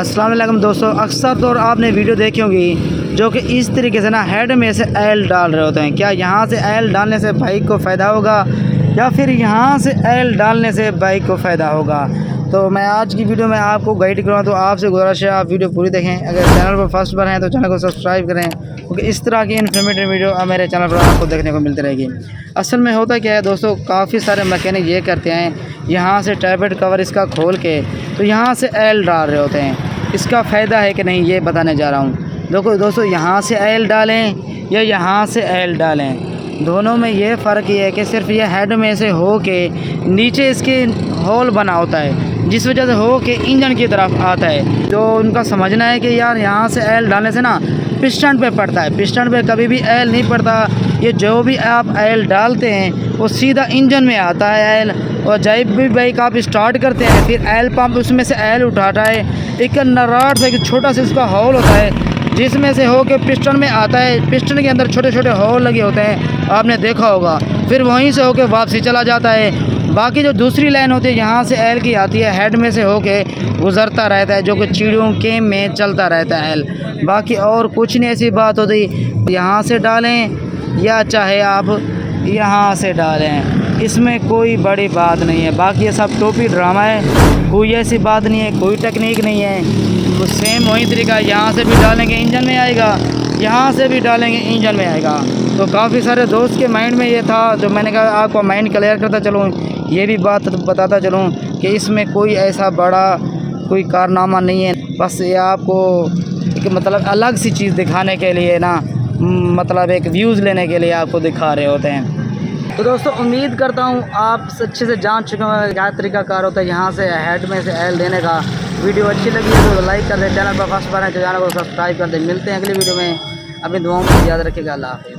अस्सलाम वालेकुम दोस्तों, अक्सर तौर आपने वीडियो देखी होगी जो कि इस तरीके से ना हेड में से एल डाल रहे होते हैं। क्या यहाँ से एल डालने से बाइक को फ़ायदा होगा या फिर यहाँ से एल डालने से बाइक को फ़ायदा होगा? तो मैं आज की वीडियो में आपको गाइड करूँगा, तो आपसे गुजारिश है आप वीडियो पूरी देखें। अगर चैनल पर फर्स्ट बार हैं तो चैनल को सब्सक्राइब करें, क्योंकि इस तरह की इन्फॉर्मेटिव वीडियो मेरे चैनल पर आपको देखने को मिलती रहेगी। असल में होता क्या है दोस्तों, काफ़ी सारे मैकेनिक ये करते हैं, यहाँ से टैबलेट कवर इसका खोल के तो यहाँ से एल डाल रहे होते हैं। इसका फ़ायदा है कि नहीं ये बताने जा रहा हूँ। देखो दोस्तों, यहाँ से एल डालें या यहाँ से एल डालें, दोनों में ये फ़र्क ये है कि सिर्फ ये हेड में से हो के नीचे इसके होल बना होता है, जिस वजह से हो के इंजन की तरफ आता है। तो उनका समझना है कि यार यहाँ से एल डालने से ना पिस्टन पे पड़ता है, पिस्टन पे कभी भी एल नहीं पड़ता। ये जो भी आप एल डालते हैं वो सीधा इंजन में आता है एल, और जब भी बाइक आप स्टार्ट करते हैं फिर एल पंप उसमें से एल उठाता है। एक नराट से एक छोटा सा इसका होल होता है जिसमें से हो के पिस्टन में आता है। पिस्टन के अंदर छोटे छोटे होल लगे होते हैं, आपने देखा होगा। फिर वहीं से होके वापसी चला जाता है। बाकी जो दूसरी लाइन होती है यहाँ से एल की आती है, हेड में से होके गुज़रता रहता है, जो कि चिड़ियों के में चलता रहता है एल। बाकी और कुछ नहीं ऐसी बात होती। यहाँ से डालें या चाहे आप यहाँ से डालें, इसमें कोई बड़ी बात नहीं है। बाकी ये सब टोपी ड्रामा है, कोई ऐसी बात नहीं है, कोई टेक्निक नहीं है। वो सेम वही तरीका, यहाँ से भी डालेंगे इंजन में आएगा, यहाँ से भी डालेंगे इंजन में आएगा। तो काफ़ी सारे दोस्त के माइंड में ये था, जो मैंने कहा आपको माइंड क्लियर करता चलूँ, ये भी बात बताता चलूँ कि इसमें कोई ऐसा बड़ा कोई कारनामा नहीं है। बस ये आपको एक मतलब अलग सी चीज़ दिखाने के लिए ना, मतलब एक व्यूज़ लेने के लिए आपको दिखा रहे होते हैं। तो दोस्तों, उम्मीद करता हूँ आप अच्छे से जान चुके हैं क्या तरीक़ाकार होता है यहाँ से हेड में से एल देने का। वीडियो अच्छी लगी है तो लाइक कर दें, चैनल पर फर्स्ट बार है तो चैनल को सब्सक्राइब कर दें। मिलते हैं अगली वीडियो में, अपनी दुआओं में याद रखिएगा। अल्लाह हाफ़िज़।